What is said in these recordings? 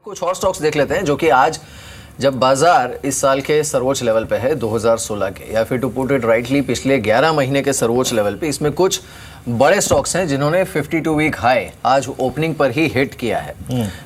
कुछ और स्टॉक्स देख लेते हैं जो कि आज जब बाजार इस साल के सर्वोच्च लेवल पे है 2016 के, या फिर टू पुट इट राइटली पिछले 11 महीने के सर्वोच्च लेवल पे, इसमें कुछ बड़े स्टॉक्स हैं जिन्होंने 52 वीक हाई आज ओपनिंग पर ही हिट किया है।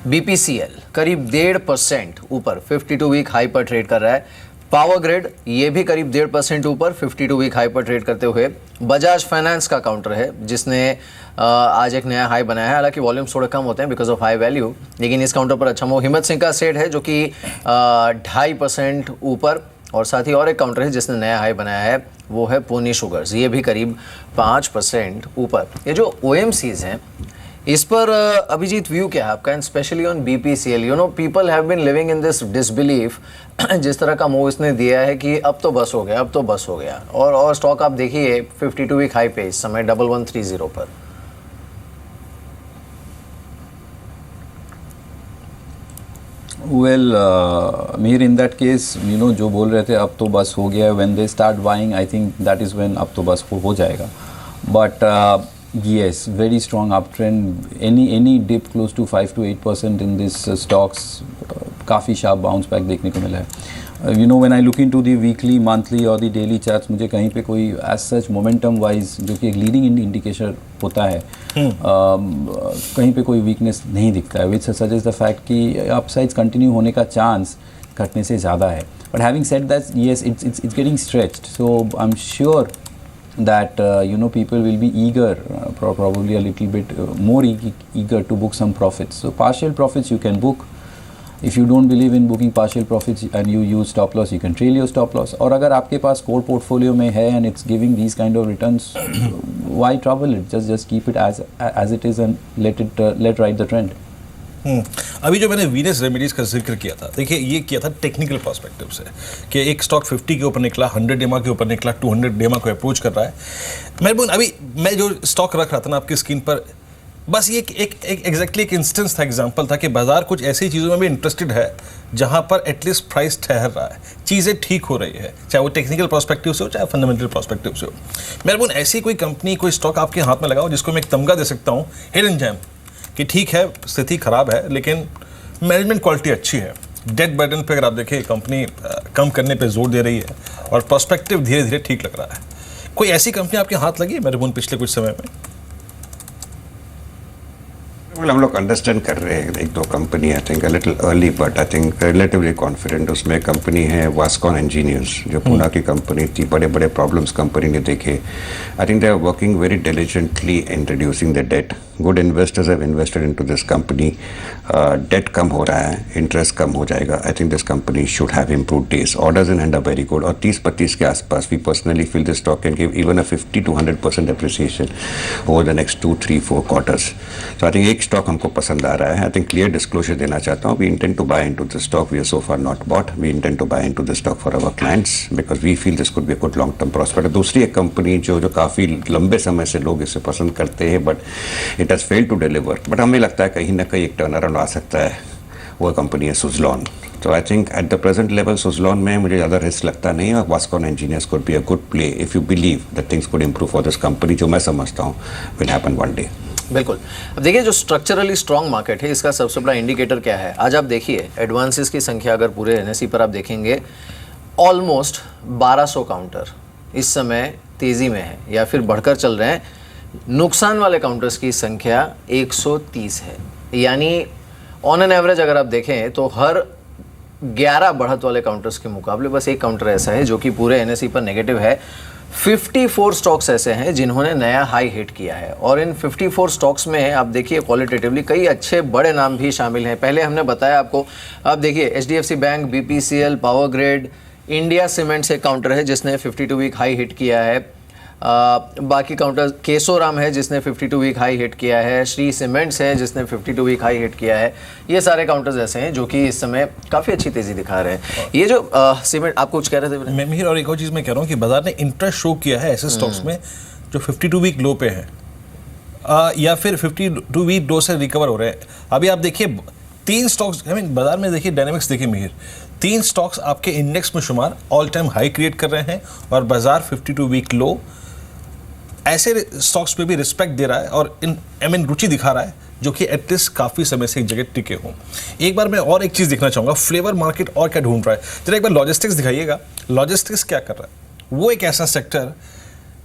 बीपीसीएल करीब 1.5% ऊपर 52 वीक हाई पर ट्रेड कर रहा है। पावर ग्रिड ये भी करीब 1.5% ऊपर 52 वीक हाई पर ट्रेड करते हुए। बजाज फाइनेंस का काउंटर है जिसने आज एक नया हाई बनाया है, हालांकि वॉल्यूम्स थोड़े कम होते हैं बिकॉज ऑफ हाई वैल्यू, लेकिन इस काउंटर पर अच्छा मूव। हिम्मत सिंह का सेट है जो कि 2.5% ऊपर, और साथ ही और एक काउंटर है जिसने नया हाई बनाया है, वो है पुनी शुगर्स, ये भी करीब 5% ऊपर। ये जो OMCs हैं इस पर अभिजीत व्यू क्या है आपका, and specially on BPCL? You know people have been living in this disbelief जिस तरह का मूव इसने दिया है कि अब तो बस हो गया, अब तो बस हो गया, और स्टॉक आप देखिए 52 वीक हाई पे इस समय 1130 पर। Well, Mihir, in that case, you know, जो बोल रहे थे अब तो बस हो गया, when they start buying, I think that is when अब तो बस हो जाएगा. But yes, very strong uptrend. Any dip close to 5 to 8% in this stocks, काफ़ी sharp bounce back देखने को मिला है. You know, when I look into the weekly, monthly or the daily charts, मुझे कहीं पे कोई as such momentum wise जो कि एक leading indicator होता है, कहीं पे कोई weakness नहीं दिखता है, which suggests the fact कि upsides continue होने का chance घटने से ज़्यादा है. But having said that, yes, it's getting stretched. So I'm sure that you know, people will be eager, probably a little bit more eager to book some profits. So partial profits you can book. If you don't believe in booking partial profits and you use stop loss, you can trail your stop loss. और अगर आपके पास core portfolio में है and it's giving these kind of returns, why trouble it? Just keep it as it is and let ride the trend. अभी जो मैंने Venus remedies का जिक्र किया था, देखिए ये किया था टेक्निकल पर्सपेक्टिव से कि एक स्टॉक 50 के ऊपर निकला, 100 EMA के ऊपर निकला, 200 EMA को अप्रोच कर रहा है। अभी मैं जो स्टॉक रख रहा था ना आपकी स्क्रीन पर, बस ये एक एग्जैक्टली एक इंस्टेंस था, एग्जांपल था कि बाजार कुछ ऐसी चीज़ों में भी इंटरेस्टेड है जहां पर एटलीस्ट प्राइस ठहर रहा है, चीज़ें ठीक हो रही है, चाहे वो टेक्निकल पर्सपेक्टिव से हो चाहे फंडामेंटल पर्सपेक्टिव से हो। मेहरबान ऐसी कोई कंपनी, कोई स्टॉक आपके हाथ में लगाओ जिसको मैं एक तमगा दे सकता हूँ, हिडन जेम, कि ठीक है स्थिति खराब है लेकिन मैनेजमेंट क्वालिटी अच्छी है, डेट बर्डन पे अगर आप देखें कंपनी कम करने पे जोर दे रही है और पर्सपेक्टिव धीरे धीरे ठीक लग रहा है। कोई ऐसी कंपनी आपके हाथ लगी है मेहरबान पिछले कुछ समय में? हम लोग अंडरस्टैंड कर रहे हैं एक दो company, I think a little early but I think relatively confident. उसमें कंपनी है वास्कॉन इंजीनियर्स जो पुणे की कंपनी थी, बड़े बड़े प्रॉब्लम्स कंपनी ने देखे। I think they are working very diligently in reducing the debt. Good investors have invested into this company. Debt कम हो रहा है, इंटरेस्ट कम हो जाएगा। I think this company should have improved days. Orders in hand are very good, और 30-32 के आसपास we personally feel this stock can give even a 50 to 100% appreciation over the next 2-3-4 quarters. So I think एक stock हमको पसंद आ रहा है। I think clear disclosure देना चाहता हूँ, we intend to buy into this stock, we are so far not bought, we intend to buy into this stock for our clients because we feel this could be a good long term prospect. दूसरी एक company जो काफ़ी लंबे समय से लोग इसे पसंद करते हैं but it has failed to deliver, but हमें लगता है कहीं ना कहीं एक टर्न अराउंड आ सकता है, वो कंपनी है सुज़लॉन। तो I think at the present level Suzlon में मुझे ज़्यादा रिस्क लगता नहीं है। Vascon engineers could be a good play if you believe that things could improve for this company, जो मैं समझता हूँ विल हैपन वन डे। बिल्कुल। अब देखिए जो स्ट्रक्चरली स्ट्रॉन्ग मार्केट है इसका सबसे बड़ा इंडिकेटर क्या है? आज आप देखिए एडवांसेस की संख्या अगर पूरे NSE पर आप देखेंगे ऑलमोस्ट 1200 काउंटर इस समय तेज़ी में है या फिर बढ़कर चल रहे हैं। नुकसान वाले काउंटर्स की संख्या 130 है, यानी ऑन एन एवरेज अगर आप देखें तो हर 11 बढ़त वाले काउंटर्स के मुकाबले बस एक काउंटर ऐसा है जो कि पूरे NSE पर नेगेटिव है। 54 स्टॉक्स ऐसे हैं जिन्होंने नया हाई हिट किया है, और इन 54 स्टॉक्स में आप देखिए क्वालिटेटिवली कई अच्छे बड़े नाम भी शामिल हैं। पहले हमने बताया आपको, आप देखिए HDFC bank, BPCL, power grid, India cements एक काउंटर है जिसने 52 वीक हाई हिट किया है। बाकी काउंटर केसोराम है जिसने 52 वीक हाई हिट किया है, श्री सीमेंट्स है जिसने 52 वीक हाई हिट किया है। ये सारे काउंटर्स ऐसे हैं जो कि इस समय काफ़ी अच्छी तेज़ी दिखा रहे हैं। ये जो सीमेंट आप कुछ कह रहे थे? मैं मिहिर और एक और चीज़ मैं कह रहा हूँ कि बाजार ने इंटरेस्ट शो किया है ऐसे स्टॉक्स में जो 52 वीक लो पे हैं या फिर 52 वीक लो से रिकवर हो रहे हैं। अभी आप देखिए 3 स्टॉक्स, आई मीन बाजार में देखिए डायनेमिक्स देखिए मिहिर, 3 स्टॉक्स आपके इंडेक्स में शुमार ऑल टाइम हाई क्रिएट कर रहे हैं और बाजार 52 वीक लो ऐसे स्टॉक्स पे भी रिस्पेक्ट दे रहा है और रुचि दिखा रहा है जो कि एटलीस्ट काफ़ी समय से एक जगह टिके हों। एक बार मैं और एक चीज़ देखना चाहूँगा, फ्लेवर मार्केट और क्या ढूंढ रहा है। जरा एक बार लॉजिस्टिक्स दिखाइएगा, लॉजिस्टिक्स क्या कर रहा है। वो एक ऐसा सेक्टर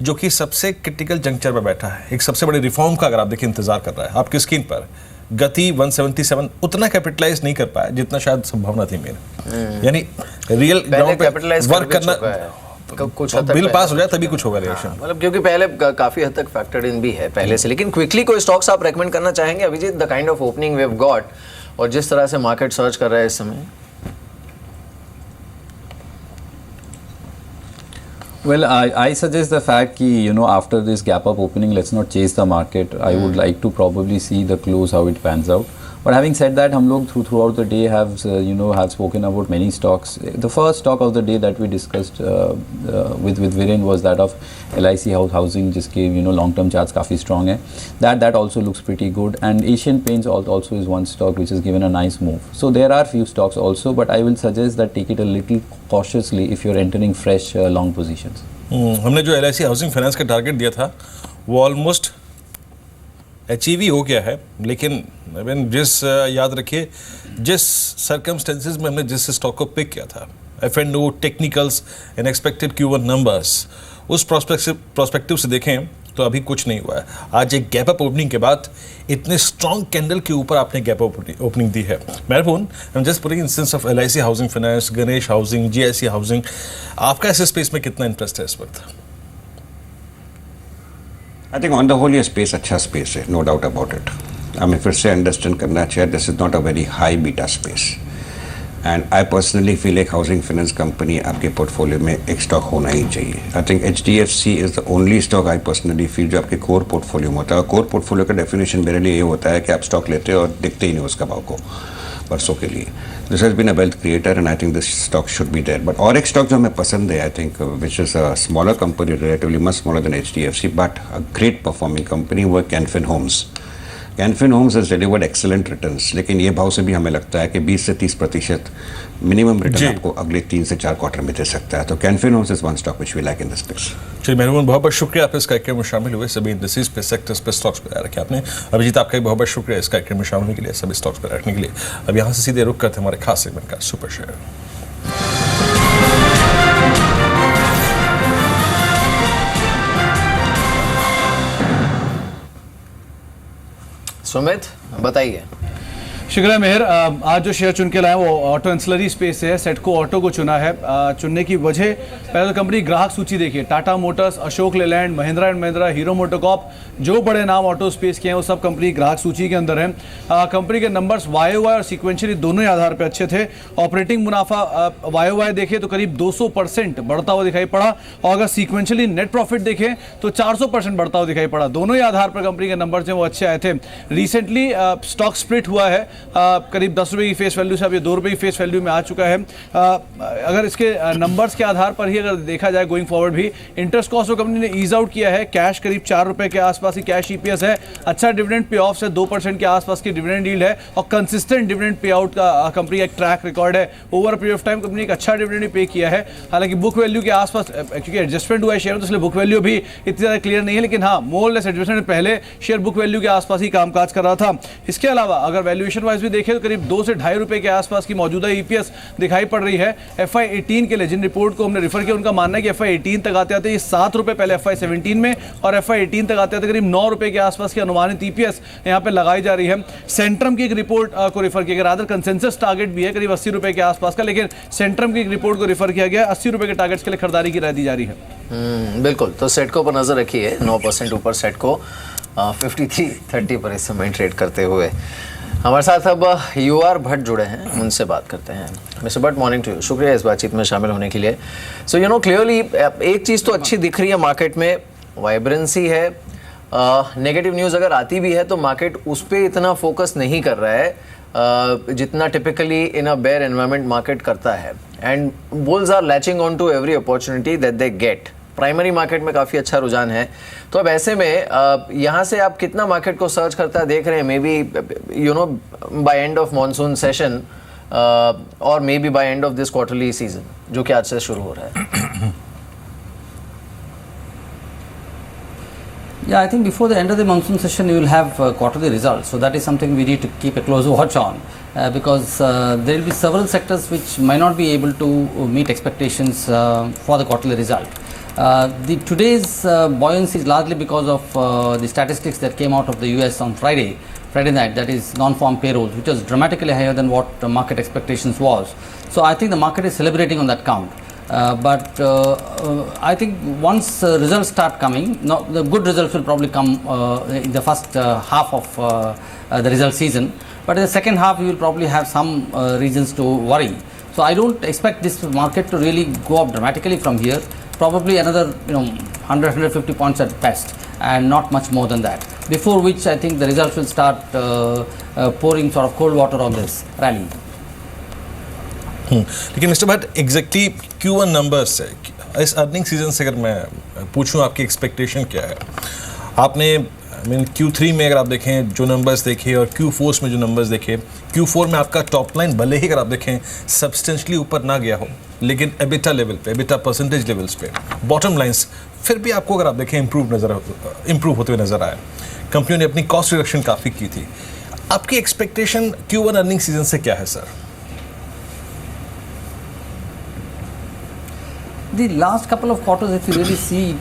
जो कि सबसे क्रिटिकल जंक्चर पर बैठा है, एक सबसे बड़े रिफॉर्म का अगर आप देखिए इंतजार कर रहा है। आपकी स्क्रीन पर गति 177 उतना कैपिटलाइज नहीं कर पाया जितना शायद संभावना थी मेरे, यानी रियल ग्राउंड पे वर्क करना, कुछ हद तक बिल पास हो जाए तभी कुछ होगा रिएक्शन। मतलब क्योंकि पहले काफी हद तक फैक्टर्ड इन भी है पहले से। लेकिन क्विकली कोई स्टॉक्स आप रेकमेंड करना चाहेंगे Abhijeet, the kind of opening we have got और जिस तरह से मार्केट सर्च कर रहा है इस समय? Well, I suggest the fact कि after this gap up opening, let's not chase the market. I would like to probably see the close how it pans out. But having said that, हम लोग throughout the day have have spoken about many stocks. The first stock of the day that we discussed with Viren was that of LIC housing, जिसके long term charts काफी strong है. That also looks pretty good. And Asian Paints also is one stock which has given a nice move. So there are few stocks also, but I will suggest that take it a little cautiously if you're entering fresh long positions. हमने जो LIC housing finance का target दिया था वो almost achieve ही हो गया है, लेकिन याद रखिए जिस सर्कमस्टेंसेस में हमने जिस स्टॉक को पिक किया था, F&O, technicals and expected Q1 numbers, उस प्रोस्पेक्टिव से देखें तो अभी कुछ नहीं हुआ है। आज एक गैप अप ओपनिंग के बाद इतने स्ट्रॉन्ग कैंडल के ऊपर आपने गैप अप ओपनिंग दी है। Mehrban, I am just putting instance of LIC housing finance, Ganesh housing, GIC housing, आपका इस स्पेस में कितना इंटरेस्ट है इस वक्त? I think on the whole ये स्पेस अच्छा स्पेस है, नो डाउट अबाउट इट। हमें फिर से अंडरस्टैंड करना चाहिए this is not a very high beta space, and I personally feel एक हाउसिंग फाइनेंस कंपनी आपके पोर्टफोलियो में एक स्टॉक होना ही चाहिए। I think HDFC is the only stock I personally feel जो आपके कोर पोर्टफोलियो में होता है। कोर पोर्टफोलियो का डेफिनेशन मेरे लिए ये होता है कि आप स्टॉक लेते हो और दिखते ही नहीं उसका भाव को वर्षों के लिए। This has been a wealth creator and I think this stock should be there. But और एक स्टॉक जो हमें पसंद है, I think which is a smaller company, relatively much smaller than HDFC, but a great performing company, वो Can fin Homes. Can fin Homes has delivered excellent returns, लेकिन ये भाव से भी हमें लगता है कि 20 से 30% मिनिमम रिटर्न आपको अगले 3 से 4 क्वार्टर में दे सकता है। तो Can fin Homes is one stock which we like in this space. चलिए मेहरबान, बहुत बहुत शुक्रिया आप इस कार्यक्रम में शामिल हुए, सभी इंडस्ट्रीज पे, सेक्टर्स पे, स्टॉक्स पे रखे आपने। अभिजीत, आपका बहुत बहुत शुक्रिया इस कार्यक्रम में शामिल होने के लिए, सभी स्टॉक्स पे रखने के लिए। अब यहाँ से सीधे रुक करते हमारे खास सेगमेंट का सुपर शेयर। सुमित, बताइए। शुक्रिया मेहर। आज जो शेयर चुन के लाए वो ऑटो एंसिलरी स्पेस है। सेटको ऑटो को चुना है। चुनने की वजह, पहले तो कंपनी ग्राहक सूची देखिए, Tata Motors, Ashok Leyland, Mahindra and Mahindra, hero MotoCorp, जो बड़े नाम ऑटो स्पेस के हैं वो सब कंपनी ग्राहक सूची के अंदर हैं। कंपनी के नंबर्स YOY और सीक्वेंशियली दोनों ही आधार पर अच्छे थे। ऑपरेटिंग मुनाफा YOY देखें तो करीब 200% बढ़ता हुआ दिखाई पड़ा, और अगर सीक्वेंशियली नेट प्रॉफिट देखें तो 400% बढ़ता हुआ दिखाई पड़ा। दोनों ही आधार पर कंपनी के नंबर जो वो अच्छे आए थे। रिसेंटली स्टॉक स्प्लिट हुआ है, करीब 10 रुपये की फेस वैल्यू से अब ये 2 रुपये की फेस वैल्यू में आ चुका है। अगर इसके नंबर्स के आधार पर ही अगर देखा जाए गोइंग फॉरवर्ड भी, इंटरेस्ट कॉस्ट को कंपनी ने ईज आउट किया है। कैश करीब 4 रुपये के आसपास की कैश EPS है। अच्छा डिविडेंड पे ऑफ से 2% के आसपास की डिविडेंड यील्ड है, और कंसिस्टेंट डिविडेंड पे आउट का कंपनी का एक ट्रैक रिकॉर्ड है। Over period of time company एक अच्छा डिविडेंड पे किया है। हालांकि बुक वैल्यू के आसपास, क्योंकि एडजस्टमेंट हुआ है शेयर में, तो इसलिए बुक वैल्यू भी इतनी ज़्यादा क्लियर नहीं है, लेकिन हाँ, मोर लेस एडजस्टमेंट पहले शेयर बुक वैल्यू के आसपास ही कामकाज कर रहा था। इसके अलावा अगर वैल्यूएशन वाइज भी देखें तो करीब 2 से 2.5 रुपये के आसपास की मौजूदा EPS दिखाई पड़ रही है। FY18 के लिए जिन रिपोर्ट को हमने रेफर किया, उनका मानना है कि FY18 तक आते आते ये 7 रुपये पहले FY17 में, और FY18 तक आते आते करीब 9 रुपये के आसपास की अनुमानित EPS यहाँ पे लगाई जा रही है। सेंट्रम की एक रिपोर्ट को रेफर किया गया, रादर कंसेंसस टारगेट भी है करीब 80 रुपये के आसपास का, लेकिन सेंट्रम की एक रिपोर्ट को रेफर किया गया, 80 रुपये के टारगेट्स के लिए खरीदारी की राय दी जा रही है। बिल्कुल, तो सेटको पर नजर रखिए। 9% ऊपर सेटको 53.30 पर इस समय ट्रेड करते हुए। हमारे साथ अब UR भट्ट जुड़े हैं, उनसे बात करते हैं। Mister Bhatt, morning to you, शुक्रिया इस बातचीत में शामिल होने के लिए। सो क्लियरली एक चीज़ तो अच्छी दिख रही है मार्केट में, वाइब्रेंसी है। नेगेटिव न्यूज़ अगर आती भी है तो मार्केट उस पर इतना फोकस नहीं कर रहा है जितना typically in a bear environment market करता है। And bulls are latching on to every opportunity that they get. Primary market में काफ़ी अच्छा रुझान है। तो अब ऐसे में यहाँ से आप कितना मार्केट को सर्च करता है देख रहे हैं, maybe by end of monsoon session और maybe by end of this quarterly season जो कि आज से शुरू हो रहा है? Yeah, I think before the end of the monsoon session, you will have quarterly results. So that is something we need to keep a close watch on, because there will be several sectors which might not be able to meet expectations for the quarterly result. The today's buoyancy is largely because of the statistics that came out of the US on Friday night, that is non-farm payrolls, which was dramatically higher than what the market expectations was. So I think the market is celebrating on that count. But I think once results start coming, the good results will probably come in the first half of the result season. But in the second half, you will probably have some reasons to worry. So I don't expect this market to really go up dramatically from here. Probably another 100-150 points at best, and not much more than that. Before which I think the results will start pouring sort of cold water on this rally. लेकिन mister Bhatt exactly Q1 numbers से इस earning season से अगर मैं पूछूं आपकी expectation क्या है? आपने Q3 में अगर आप देखें जो नंबर्स देखे और Q4 में जो नंबर्स देखे, Q4 में आपका टॉप लाइन भले ही अगर आप देखें सब्सटेंशली ऊपर ना गया हो, लेकिन एबिटा लेवल पे, एबिटा परसेंटेज लेवल्स पे, बॉटम लाइंस फिर भी आपको अगर आप देखें इम्प्रूव होते हुए नजर आया। कंपनी ने अपनी कॉस्ट रिडक्शन काफ़ी की थी। आपकी एक्सपेक्टेशन Q1 अर्निंग सीजन से क्या है sir? The last couple of quarters, if you really see,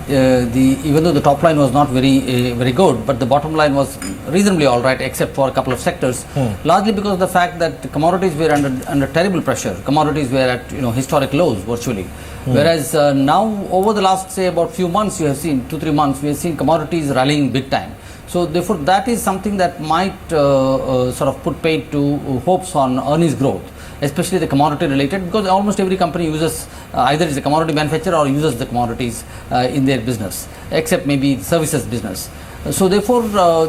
even though the top line was not very good, but the bottom line was reasonably all right, except for a couple of sectors. Largely because of the fact that the commodities were under terrible pressure. Commodities were at historic lows virtually. Whereas now, over the last say about few months, you have seen 2-3 months, we have seen commodities rallying big time. So therefore, that is something that might sort of put paid to hopes on earnings growth, especially the commodity related, because almost every company uses either is a commodity manufacturer or uses the commodities in their business, except maybe services business. So therefore,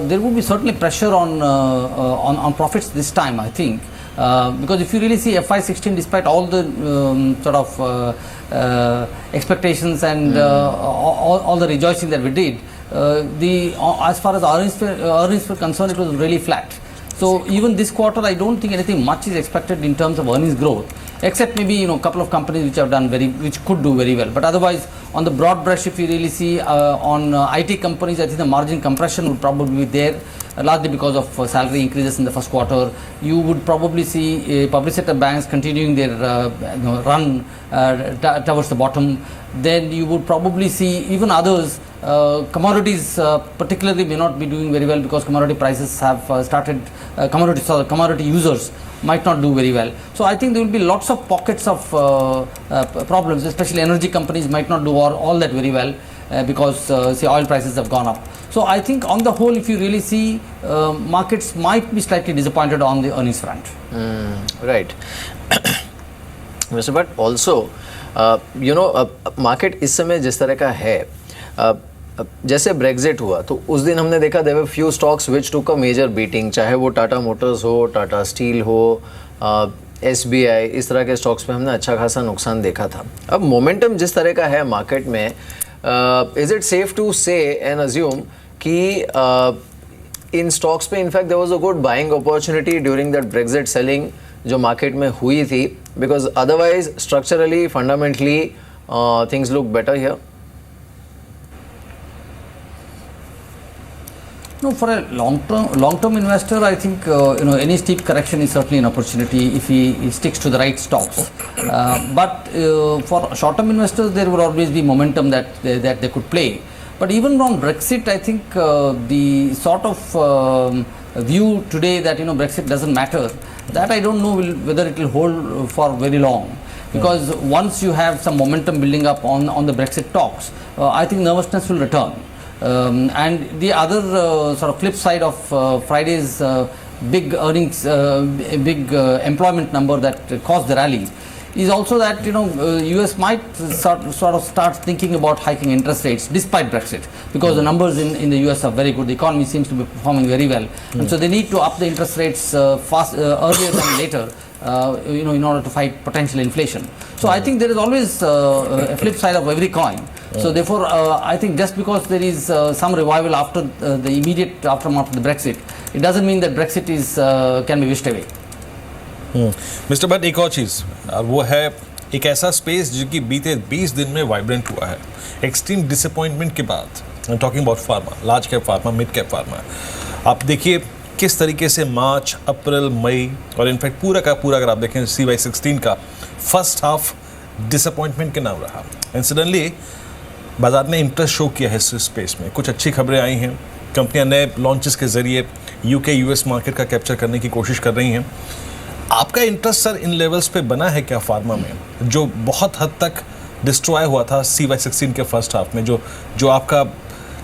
there will be certainly pressure on profits this time, I think, because if you really see FY16, despite all the sort of expectations and all the rejoicing that we did, as far as earnings were concerned, it was really flat. So even this quarter, I don't think anything much is expected in terms of earnings growth, except maybe a couple of companies which have done which could do very well. But otherwise, on the broad brush, if you really see on IT companies, I think the margin compression would probably be there, largely because of salary increases in the first quarter. You would probably see public sector banks continuing their run towards the bottom. Then you would probably see even others. Commodities particularly may not be doing very well because commodity prices have started, commodity users might not do very well. So I think there will be lots of pockets of problems, especially energy companies might not do all that very well because say oil prices have gone up. So I think on the whole, if you really see, markets might be slightly disappointed on the earnings front. Right. Mr. Bhatt, also, market इस समय जिस तरह का है, जैसे Brexit हुआ तो उस दिन हमने देखा there were few stocks which took a major beating, चाहे वो टाटा मोटर्स हो, टाटा स्टील हो, SBI, इस तरह के स्टॉक्स पे हमने अच्छा खासा नुकसान देखा था। अब मोमेंटम जिस तरह का है मार्केट में, is it safe to say and assume कि इन स्टॉक्स पे in fact there was a good buying opportunity during that Brexit selling जो मार्केट में हुई थी, because otherwise structurally fundamentally things look better here? No, for a long-term investor, I think any steep correction is certainly an opportunity if he sticks to the right stocks. But for short-term investors, there will always be momentum that they could play. But even on Brexit, I think the sort of view today that Brexit doesn't matter, that I don't know whether it will hold for very long. Because once you have some momentum building up on the Brexit talks, I think nervousness will return. And the other sort of flip side of Friday's big earnings, big employment number that caused the rally is also that US might sort of start thinking about hiking interest rates despite Brexit, because the numbers in the US are very good. The economy seems to be performing very well, and so they need to up the interest rates earlier than later. In order to fight potential inflation. So I think there is always a flip side of every coin. So therefore, I think just because there is some revival after the immediate aftermath of the Brexit, it doesn't mean that Brexit can be wished away. Mister Bhatt, एक और चीज़ वो है एक ऐसा space जो कि बीते 20 दिन में वाइब्रेंट हुआ है। एक्सट्रीम डिसअपॉइंटमेंट के बाद talking about pharma, large cap pharma, mid cap pharma, आप देखिए किस तरीके से मार्च, अप्रैल, मई और इनफैक्ट पूरा का पूरा अगर आप देखें CY16 का फर्स्ट हाफ डिसअपॉइंटमेंट के नाम रहा। एंड सडनली बाजार ने इंटरेस्ट शो किया है इस स्पेस में, कुछ अच्छी खबरें आई हैं, कंपनियां नए लॉन्चेस के जरिए UK US मार्केट का कैप्चर करने की कोशिश कर रही हैं। आपका इंटरेस्ट सर इन लेवल्स पे बना है क्या फार्मा में, जो बहुत हद तक डिस्ट्रॉय हुआ था CY16 के फर्स्ट हाफ में, जो आपका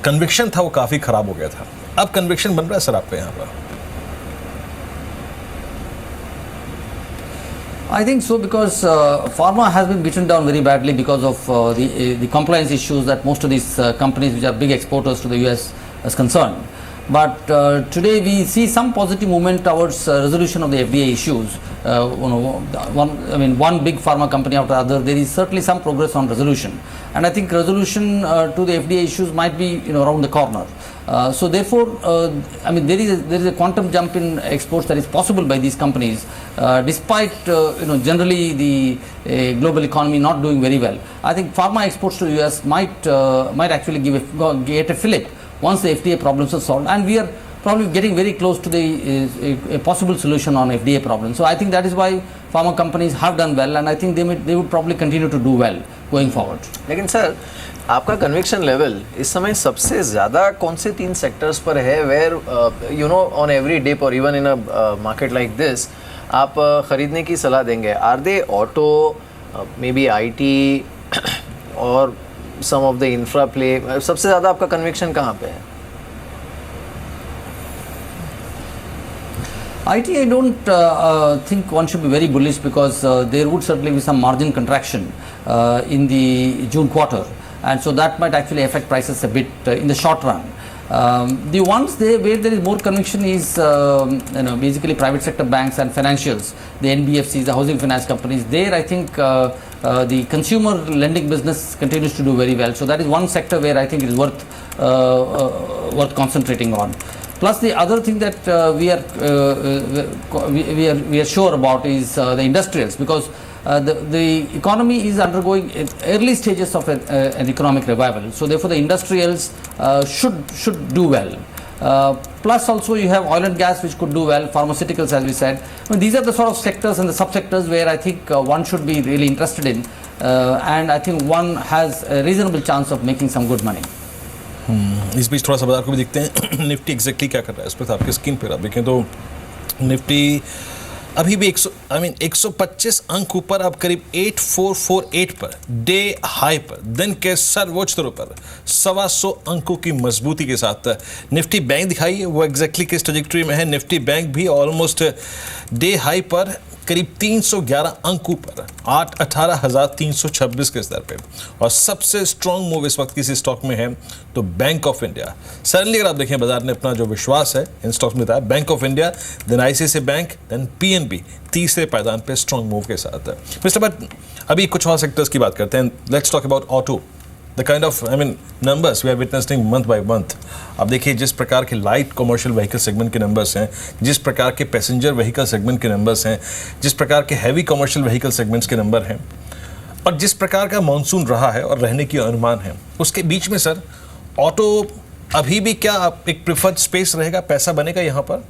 कन्विक्शन था वो काफ़ी ख़राब हो गया था, अब कन्विक्शन बन रहा है सर आपका यहाँ पर? I think so, because pharma has been beaten down very badly because of the compliance issues that most of these companies which are big exporters to the US is concerned. But today we see some positive movement towards resolution of the FDA issues. One big pharma company after the other, there is certainly some progress on resolution, and I think resolution to the FDA issues might be around the corner. So therefore, there is a quantum jump in exports that is possible by these companies, despite generally the global economy not doing very well. I think pharma exports to the US might actually get a fillip once the FDA problems are solved, and we are probably getting very close to a possible solution on FDA problem. So I think that is why pharma companies have done well, and I think they would probably continue to do well going forward. लेकिन sir आपका conviction level इस समय सबसे ज़्यादा कौन से 3 sectors पर है वेयर ऑन एवरी डिप और even in a market like this आप ख़रीदने की सलाह देंगे? Are they auto, maybe IT और some of the infra play? सबसे ज़्यादा आपका कन्विक्शन कहाँ पे है? IT, I don't think one should be very bullish, because there would certainly be some margin contraction in the June quarter, and so that might actually affect prices a bit in the short run. The ones where there is more conviction is basically private sector banks and financials, the NBFCs, the housing finance companies. There I think the consumer lending business continues to do very well. So that is one sector where I think it is worth concentrating on. Plus the other thing that we are sure about is the industrials, because the economy is undergoing early stages of an economic revival. So therefore the industrials should do well. Plus also you have oil and gas which could do well, pharmaceuticals as we said. These are the sort of sectors and the subsectors where I think one should be really interested in, and I think one has a reasonable chance of making some good money. इस बीच थोड़ा सा बाजार को भी देखते हैं Nifty exactly क्या कर रहा है इस पर आपके स्क्रीन पर आप देखें तो निफ्टी अभी भी 125 अंक ऊपर, अब करीब 8448 पर डे हाई पर, दिन के सर्वोच्च स्तरों पर 125 अंकों की मजबूती के साथ निफ्टी बैंक दिखाई है वो एग्जैक्टली किस ट्रैजेक्टरी में है। निफ्टी बैंक भी ऑलमोस्ट डे हाई पर करीब 311 अंक ऊपर 18,326 के स्तर पे, और सबसे स्ट्रॉन्ग मूव इस वक्त किसी स्टॉक में है तो बैंक ऑफ इंडिया। सडनली अगर आप देखें बाजार ने अपना जो विश्वास है इन स्टॉक्स में था, bank of India, then ICICI bank, then PNB तीसरे पायदान पे स्ट्रॉन्ग मूव के साथ है। मिस्टर बट अभी कुछ और सेक्टर्स की बात करते हैं। Let's talk about auto, the kind of numbers we are witnessing month by month. अब देखिए जिस प्रकार के लाइट कमर्शियल व्हीकल सेगमेंट के नंबर्स हैं, जिस प्रकार के पैसेंजर व्हीकल सेगमेंट के नंबर्स हैं, जिस प्रकार के हैवी कमर्शियल व्हीकल सेगमेंट्स के नंबर हैं, और जिस प्रकार का मानसून रहा है और रहने की अनुमान है, उसके बीच में सर ऑटो अभी भी क्या एक प्रिफर्ड स्पेस रहेगा, पैसा बनेगा यहाँ पर?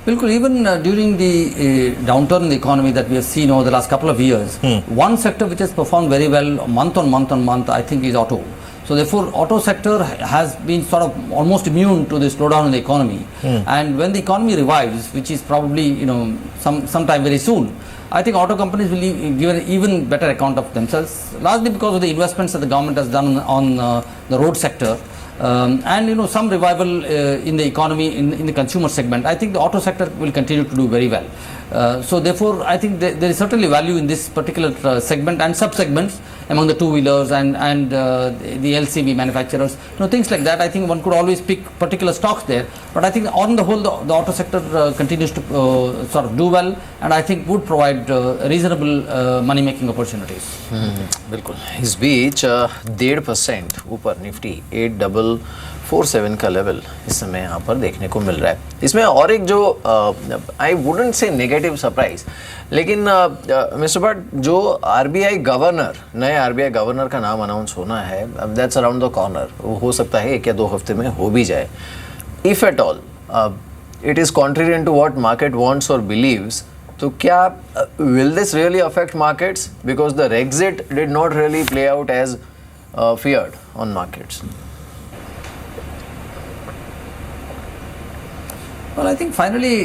Bilkul, even during the downturn in the economy that we have seen over the last couple of years, one sector which has performed very well month on month, I think, is auto. So therefore, auto sector has been sort of almost immune to the slowdown in the economy. And when the economy revives, which is probably sometime very soon, I think auto companies will give an even better account of themselves, largely because of the investments that the government has done on the road sector. And some revival in the economy in the consumer segment. I think the auto sector will continue to do very well. So therefore, I think there is certainly value in this particular segment and sub-segments among the two-wheelers and the LCV manufacturers. Things like that. I think one could always pick particular stocks there. But I think on the whole, the auto sector continues to sort of do well, and I think would provide reasonable money-making opportunities. बिल्कुल। इस बीच 1.5% ऊपर Nifty 647 का level इस समय यहाँ पर देखने को मिल रहा है। इसमें और एक जो I wouldn't say negative surprise, लेकिन मिस्टर भट्ट जो आरबीआई गवर्नर, नए आरबीआई गवर्नर का नाम अनाउंस होना है, दैट्स अराउंड द कॉर्नर, वो हो सकता है 1 या 2 हफ्ते में हो भी जाए। If at all it is contrarian to what market wants or believes, तो क्या will this really affect markets, because the Brexit did not really play out as feared on markets? Well, I think finally,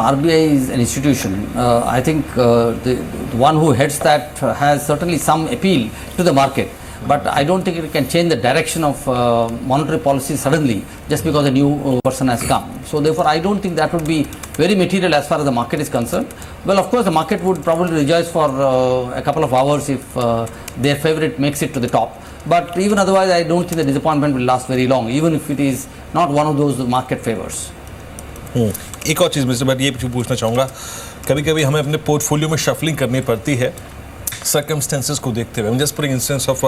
RBI is an institution. I think the one who heads that has certainly some appeal to the market. But I don't think it can change the direction of monetary policy suddenly just because a new person has come. So therefore, I don't think that would be very material as far as the market is concerned. Well, of course, the market would probably rejoice for a couple of hours if their favorite makes it to the top. But even otherwise, I don't think the disappointment will last very long, even if it is not one of those the market favors. एक और चीज़ mister Bhatt ये भी पूछना चाहूँगा, कभी कभी हमें अपने पोर्टफोलियो में शफलिंग करनी पड़ती है सर्कमस्टेंसेस को देखते हुए। Just for instance of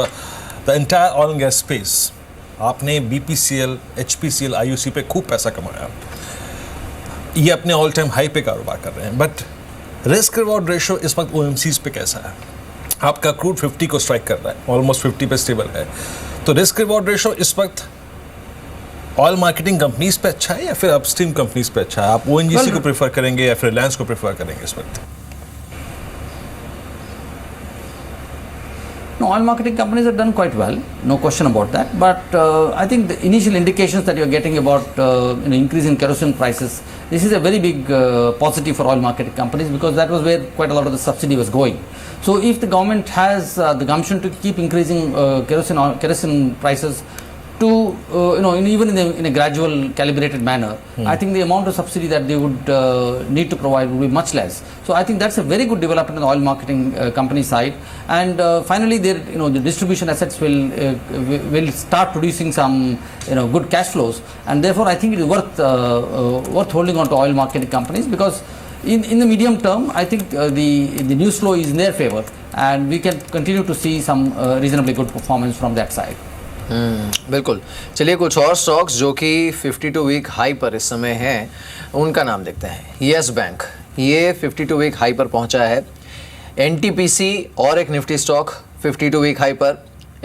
the entire oil and gas space, आपने BPCL, HPCL, IOC पे खूब पैसा कमाया, ये अपने ऑल टाइम हाई पे कारोबार कर रहे हैं, बट रिस्क रिवॉर्ड रेशो इस वक्त OMCs पे कैसा है? आपका क्रूड 50 को स्ट्राइक कर रहा है, ऑलमोस्ट 50 पे स्टेबल है, तो रिस्क रिवॉर्ड रेशो इस वक्त ऑयल मार्केटिंग कंपनीज पे अच्छा है या फिर अपस्ट्रीम कंपनीज पे अच्छा है? आप ONGC को प्रेफर करेंगे या फिर रिलायंस को प्रेफर करेंगे इस वक्त? No, oil marketing companies have done quite well, no question about that. But I think the initial indications that you're getting about increase in kerosene prices, this is a very big positive for oil marketing companies, because that was where quite a lot of the subsidy was going. So if the government has the gumption to keep increasing kerosene prices to even in a gradual calibrated manner, I think the amount of subsidy that they would need to provide would be much less. So I think that's a very good development on the oil marketing company side. And finally, the distribution assets will start producing some good cash flows, and therefore I think it is worth holding on to oil marketing companies, because in the medium term, I think the news flow is in their favor, and we can continue to see some reasonably good performance from that side. बिल्कुल। चलिए कुछ और stocks जो कि 52 week high पर इस समय हैं, उनका नाम देखते हैं। यस बैंक, ये 52 वीक हाई पर पहुंचा है। NTPC और एक निफ्टी स्टॉक 52 वीक हाई पर।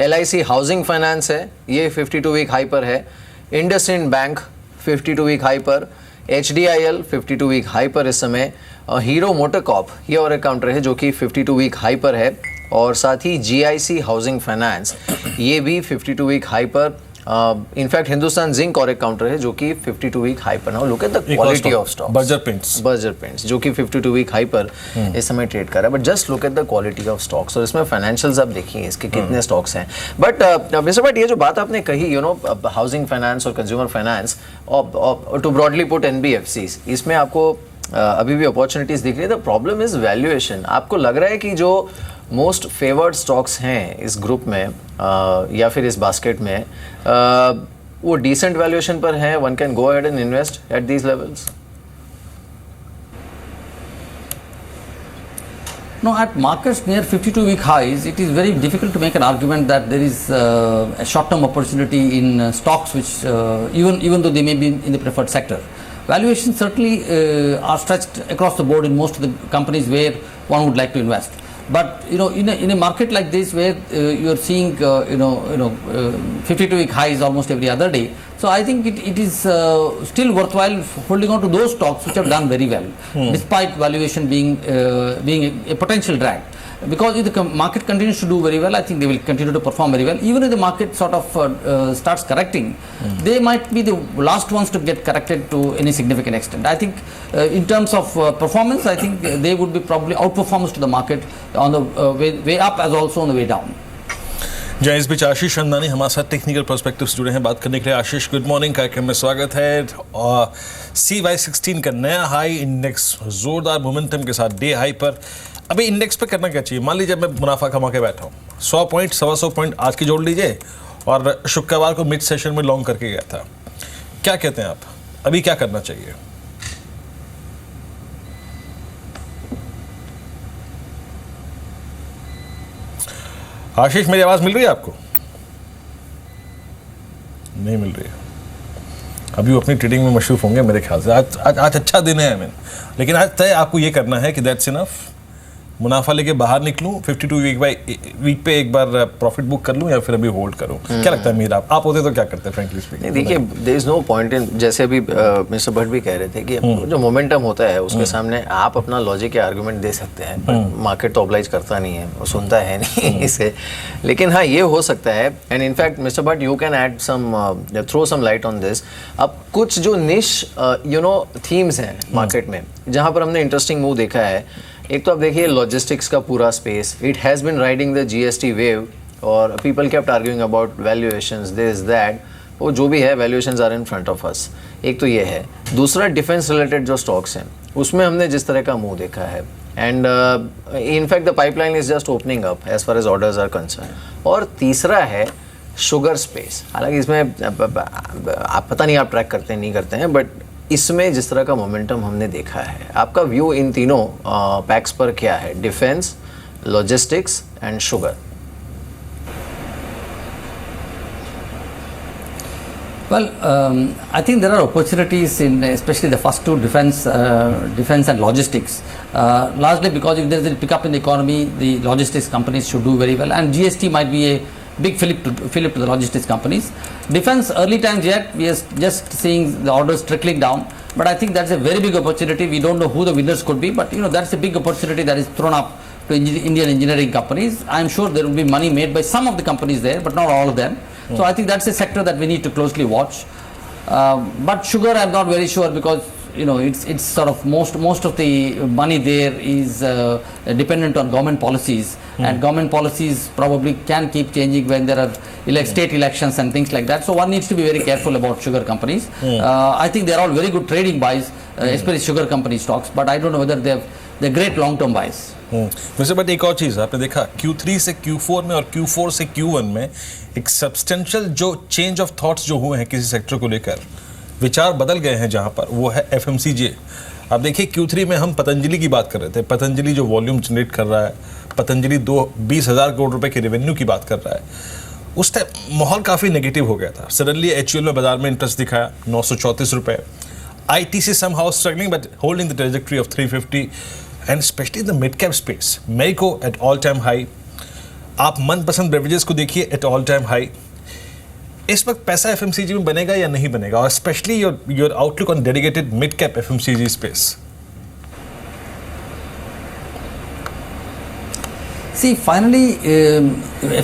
LIC हाउसिंग फाइनेंस है, ये 52 वीक हाई पर है। इंडसइंड बैंक 52 वीक हाई पर। HDIL 52 वीक हाई पर इस समय। हीरो मोटर कॉर्प, ये और एक काउंटर है जो कि 52 वीक हाई पर है, और साथ ही GIC हाउसिंग फाइनेंस ये भी 52 वीक हाई पर। इनफैक्ट हिंदुस्तान जिंक और एक काउंटर है जो कि 52 वीक हाई पर। Now look at the quality of stocks. Berger paints जो कि 52 वीक हाई पर इस समय ट्रेड कर रहा है, but just look at the quality of stocks, और इसमें फाइनेंशियल्स आप देखिए इसके कितने स्टॉक्स हैं। बट मिस्टर भट्ट, ये जो बात आपने कही हाउसिंग फाइनेंस और consumer finance, to broadly put NBFCs, इसमें आपको अभी भी अपॉर्चुनिटीज दिख रही है। The problem is valuation. आपको लग रहा है कि जो मोस्ट फेवर्ड स्टॉक्स हैं इस ग्रुप में या फिर इस बास्केट में, वो डिसेंट वैल्यूएशन पर हैं, one can go ahead and invest at these levels? No, at markets near 52-week highs, it is very difficult to make an argument that there is a short-term opportunity in stocks which, even though they may be in the preferred sector. Valuations certainly are stretched across the board in most of the companies where one would like to invest. But in a market like this where you are seeing 52-week highs almost every other day, so I think it is still worthwhile holding on to those stocks which have done very well, despite valuation being a potential drag. Because if the market continues to do very well, I think they will continue to perform very well. Even if the market sort of starts correcting, they might be the last ones to get corrected to any significant extent. I think in terms of performance, I think they would be probably outperformers to the market on the way up as also on the way down. जय, इस बीच आशीष अंदानी हमारे साथ technical perspectives जुड़े हैं बात करने के लिए। आशीष, गुड मॉर्निंग, कार्यक्रम में स्वागत है। CY16 का नया हाई, इंडेक्स जोरदार मोमेंटम के साथ डे हाई पर। अभी इंडेक्स पे करना क्या चाहिए? मान लीजिए मैं मुनाफा कमा के बैठा हूँ, 100 पॉइंट 125 पॉइंट आज की जोड़ लीजिए, और शुक्रवार को मिड सेशन में लॉन्ग करके गया था, क्या कहते हैं आप, अभी क्या करना चाहिए? आशीष, मेरी आवाज मिल रही है आपको? नहीं मिल रही है। अभी वो अपनी ट्रेडिंग में मशरूफ होंगे मेरे ख्याल से। आज अच्छा दिन है मैन, लेकिन आज तय आपको ये करना है कि दैट्स इनफ, मुनाफा लेके बाहर निकलूं, 52 वीक पे एक बार प्रॉफिट बुक कर लूं या फिर अभी होल्ड करूं। क्या लगता है मीर, आप होते तो क्या करते हैं फ्रेंकली स्पीकिंग? नहीं देखिए, there is no point in, जैसे अभी मिस्टर भट्ट भी कह रहे थे कि जो मोमेंटम होता है उसके सामने आप अपना लॉजिक या आर्गुमेंट दे सकते हैं, बट मार्केट तो ऑब्लाइज करता नहीं है, वो सुनता है नहीं इसे। लेकिन हाँ, ये हो सकता है, and in fact mister Bhatt you can add some, throw some light on this. अब कुछ जो निश थीम्स हैं मार्केट में जहाँ पर हमने इंटरेस्टिंग मूव देखा है, एक तो आप देखिए लॉजिस्टिक्स का पूरा space, it has been riding the GST wave और people kept arguing about valuations, this that, वो जो भी है valuations are in front of us. एक तो ये है। दूसरा, डिफेंस रिलेटेड जो स्टॉक्स हैं उसमें हमने जिस तरह का मूव देखा है, and in fact the pipeline is just opening up as far as orders are concern. और तीसरा है शुगर स्पेस। हालांकि इसमें आप पता नहीं आप ट्रैक करते हैं नहीं करते हैं, बट इसमें जिस तरह का मोमेंटम हमने देखा है, आपका व्यू इन तीनों पैक्स पर क्या है? Defence, logistics and sugar. Well, I think there are opportunities in especially the first two, defense and logistics. Largely because if there is a pickup in the economy, the logistics companies should do very well, and GST might be a big fillip to the logistics companies. Defense, early times yet, we are just seeing the orders trickling down, but I think that's a very big opportunity. We don't know who the winners could be, but that's a big opportunity that is thrown up to Indian engineering companies. I'm sure there will be money made by some of the companies there, but not all of them. So I think that's a sector that we need to closely watch. But sugar, I'm not very sure, because it's sort of most of the money there is dependent on government policies, and government policies probably can keep changing when there are state elections and things like that. So one needs to be very careful about sugar companies. I think they're all very good trading buys, especially sugar company stocks, but I don't know whether they're great long-term buys. वैसे but एक और चीज़ आपने देखा, Q3 से Q4 में और Q4 से Q1 में एक सब्सटेंशियल जो चेंज ऑफ थॉट्स जो हुए हैं किसी सेक्टर को लेकर, विचार बदल गए हैं, जहाँ पर वो है FMCG। आप देखिए Q3 में हम पतंजलि की बात कर रहे थे, पतंजलि जो वॉल्यूम जनरेट कर रहा है, पतंजलि 20,000 करोड़ रुपए की रेवेन्यू की बात कर रहा है, उस टाइम माहौल काफ़ी नेगेटिव हो गया था। सडनली HUL में बाजार में इंटरेस्ट दिखाया 934 रुपये। ITC somehow struggling but holding the trajectory of 350, and especially the mid cap space, Marico at all time high। आप मनपसंद बेवरेजेस को देखिए at all time high। इस वक्त पैसा FMCG में बनेगा या नहीं बनेगा, और specially your outlook on dedicated mid cap FMCG space? See, finally,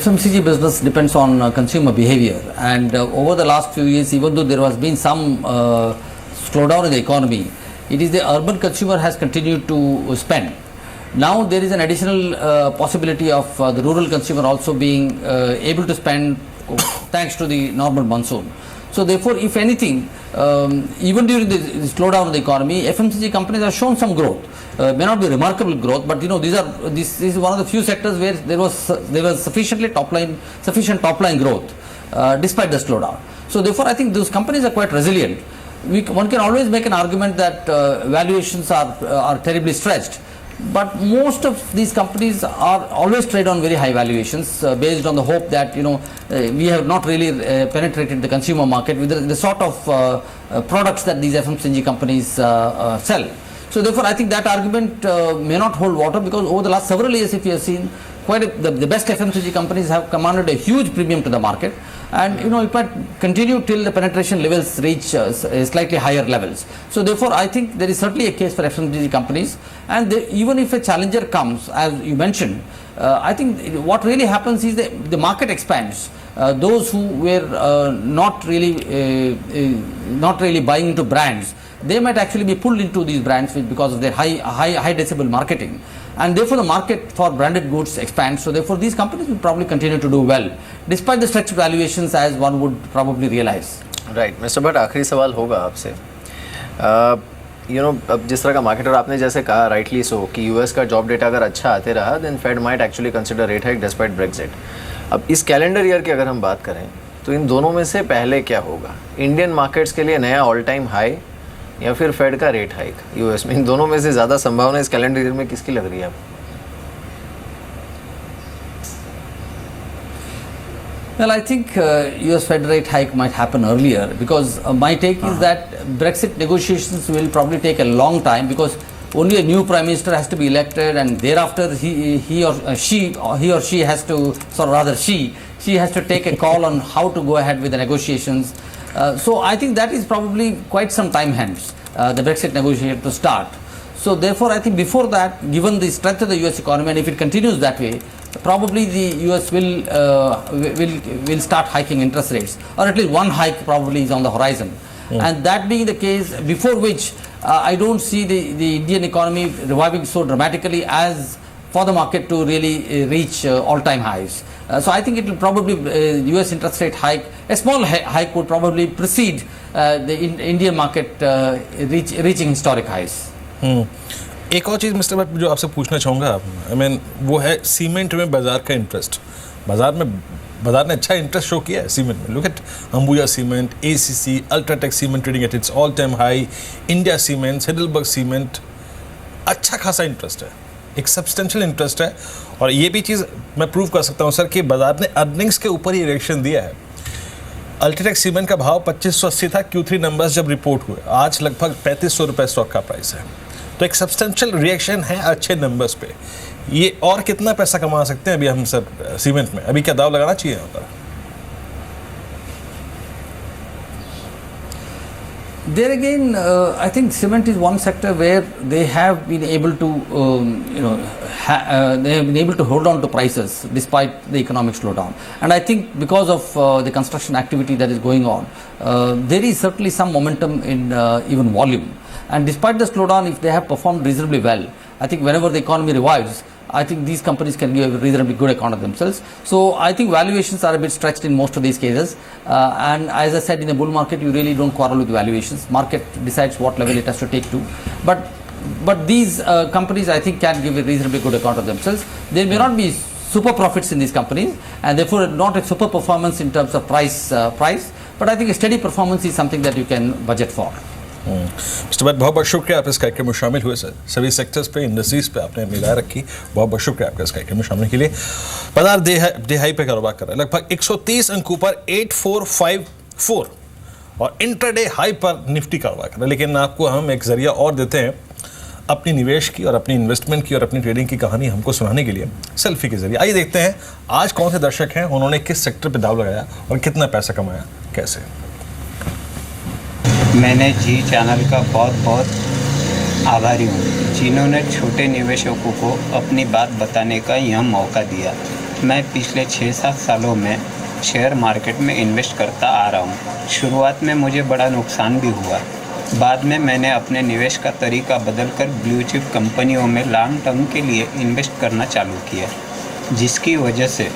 FMCG business depends on consumer behavior, and over the last few years, even though there has been some slowdown in the economy, it is the urban consumer has continued to spend. Now there is an additional possibility of the rural consumer also being able to spend thanks to the normal monsoon. So therefore, if anything, even during the slowdown of the economy, FMCG companies have shown some growth. May not be remarkable growth, but this is one of the few sectors where there was sufficient top line growth despite the slowdown. So therefore, I think those companies are quite resilient. One can always make an argument that valuations are terribly stretched, but most of these companies are always trade on very high valuations based on the hope that we have not really penetrated the consumer market with the sort of products that these FMCG companies sell. So therefore, I think that argument may not hold water, because over the last several years, if you have seen, the best FMCG companies have commanded a huge premium to the market, and it might continue till the penetration levels reach slightly higher levels. So therefore, I think there is certainly a case for FMCG companies, and even if a challenger comes, as you mentioned, I think what really happens is the market expands. Those who were not really buying into brands, they might actually be pulled into these brands because of their high decibel marketing, and therefore the market for branded goods expands. So therefore these companies will probably continue to do well despite the stretched valuations, as one would probably realize. Right, Mr. Bhatt, आखिरी सवाल होगा आपसे। अब जिस तरह का market, और आपने जैसे कहा राइटली सो कि यूएस का जॉब डेटा अगर अच्छा आते रहा, then Fed might actually consider rate hike despite Brexit. अब इस कैलेंडर ईयर की अगर हम बात करें तो इन दोनों में से पहले क्या होगा? इंडियन मार्केट्स के लिए नया ऑल टाइम हाई या फिर फेड का रेट हाइक यूएस में? इन दोनों में से ज़्यादा संभावना इस कैलेंडर ईयर में किसकी लग रही है आपको? Well, I think US Fed rate hike might happen earlier because my take is that Brexit negotiations will probably take a long time because only a new prime minister has to be elected, and thereafter he or she has to, so rather she has to take a call on how to go ahead with the negotiations. So I think that is probably quite some time hence the Brexit negotiation to start. So therefore, I think before that, given the strength of the US economy, and if it continues that way, probably the US will start hiking interest rates, or at least one hike probably is on the horizon. And that being the case, before which I don't see the Indian economy reviving so dramatically as for the market to really reach all-time highs. So I think it will probably US interest rate hike, a small hike would probably precede the Indian market reaching historic highs. एक और चीज़ mister Bhatt जो आपसे पूछना चाहूँगा, I mean वो है cement में बाजार का इंटरेस्ट. बाजार ने अच्छा इंटरेस्ट शो किया है सीमेंट में. Look at Ambuja cement, ACC, UltraTech cement trading at its all time high, India cement, Heidelberg cement, अच्छा खासा इंटरेस्ट है, एक सब्सटेंशियल इंटरेस्ट है. और ये भी चीज़ मैं प्रूव कर सकता हूँ सर कि बाजार ने अर्निंग्स के ऊपर ही रिएक्शन दिया है. अल्ट्राटेक सीमेंट का भाव 2580 था Q3 नंबर्स जब रिपोर्ट हुए, आज लगभग 3500 रुपये स्टॉक का प्राइस है. तो एक सब्सटेंशियल रिएक्शन है अच्छे नंबर्स पे. ये और कितना पैसा कमा सकते हैं अभी हम सर सीमेंट में, अभी क्या दाव लगाना चाहिए यहाँ पर? There again, I think cement is one sector where they have been able to, they have been able to hold on to prices despite the economic slowdown. And I think because of the construction activity that is going on, there is certainly some momentum in even volume. And despite the slowdown, if they have performed reasonably well, I think whenever the economy revives, I think these companies can give a reasonably good account of themselves. So I think valuations are a bit stretched in most of these cases. And as I said, in a bull market, you really don't quarrel with valuations. Market decides what level it has to take to. But these companies, I think, can give a reasonably good account of themselves. There may not be super profits in these companies, and therefore not a super performance in terms of price. But I think a steady performance is something that you can budget for. Mister Bhatt, बहुत बहुत शुक्रिया आप इस कार्यक्रम में शामिल हुए sir. सभी सेक्टर्स पे, इंडस्ट्रीज पे आपने अपनी राय रखी. बहुत बहुत शुक्रिया आपका इस कार्यक्रम में शामिल के लिए. बाजार दिहाई पे कारोबार कर रहा है, लगभग 130 अंकों पर 8454 और इंट्राडे हाई पर निफ्टी कारोबार कर रहा है. लेकिन आपको हम एक जरिया और देते हैं अपनी निवेश की और अपनी इन्वेस्टमेंट की और अपनी ट्रेडिंग की कहानी हमको सुनाने के लिए सेल्फी के जरिए. आइए देखते हैं आज कौन से दर्शक हैं, उन्होंने किस सेक्टर पर दाव लगाया और कितना पैसा कमाया, कैसे. मैंने जी चैनल का बहुत बहुत आभारी हूँ जिन्होंने छोटे निवेशकों को अपनी बात बताने का यह मौका दिया. मैं पिछले 6-7 सालों में शेयर मार्केट में इन्वेस्ट करता आ रहा हूँ. शुरुआत में मुझे बड़ा नुकसान भी हुआ. बाद में मैंने अपने निवेश का तरीका बदलकर ब्लू चिप कंपनियों में लॉन्ग टर्म के लिए इन्वेस्ट करना चालू किया, जिसकी वजह से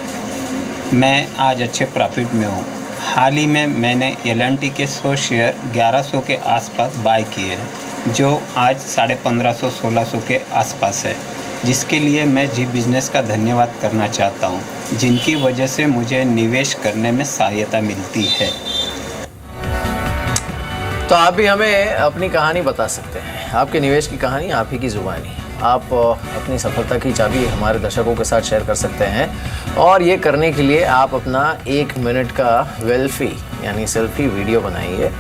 मैं आज अच्छे प्रॉफिट में हूँ. हाल ही में मैंने L&T के 100 शेयर 1100 के आसपास बाय किए हैं, जो आज 1550-1600 के आसपास है, जिसके लिए मैं जी बिज़नेस का धन्यवाद करना चाहता हूं, जिनकी वजह से मुझे निवेश करने में सहायता मिलती है. तो आप भी हमें अपनी कहानी बता सकते हैं, आपके निवेश की कहानी आप ही की ज़ुबानी. आप अपनी सफलता की चाबी हमारे दर्शकों के साथ शेयर कर सकते हैं. और ये करने के लिए आप अपना 1 मिनट का वेल्फी यानी सेल्फी वीडियो बनाइए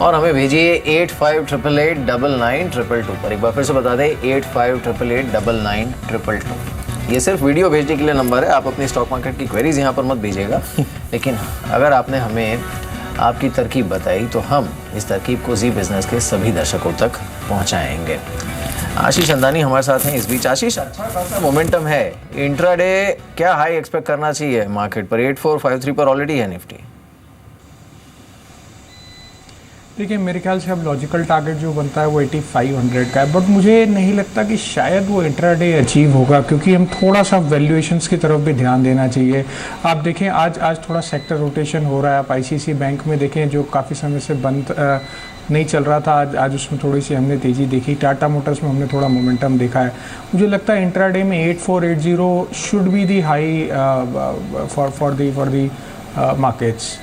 और हमें भेजिए 8588899222 पर. एक बार फिर से बता दें, 8588899222. ये सिर्फ वीडियो भेजने के लिए नंबर है. आप अपनी स्टॉक मार्केट की क्वेरीज यहाँ पर मत भेजिएगा. लेकिन अगर आपने हमें आपकी तरकीब बताई तो हम इस तरकीब को जी बिजनेस के सभी दर्शकों तक पहुँचाएंगे. आशीष अंदानी हमारे साथ हैं इस बीच. आशीष, अच्छा खासा मोमेंटम है, इंट्राडे क्या हाई एक्सपेक्ट करना चाहिए मार्केट पर? 8453 पर ऑलरेडी है निफ्टी. देखिए, मेरे ख्याल से अब लॉजिकल टारगेट जो बनता है वो 8500 का है, बट मुझे नहीं लगता कि शायद वो इंट्राडे अचीव होगा, क्योंकि हम थोड़ा सा वैल्यूएशंस की तरफ भी ध्यान देना चाहिए. आप देखें आज थोड़ा सेक्टर रोटेशन हो रहा है. आप ICICI बैंक में देखें जो काफ़ी समय से बंद नहीं चल रहा था, आज उसमें थोड़ी सी हमने तेज़ी देखी. टाटा मोटर्स में हमने थोड़ा मोमेंटम देखा है. मुझे लगता है इंट्राडे में 8480 should be the high for the markets.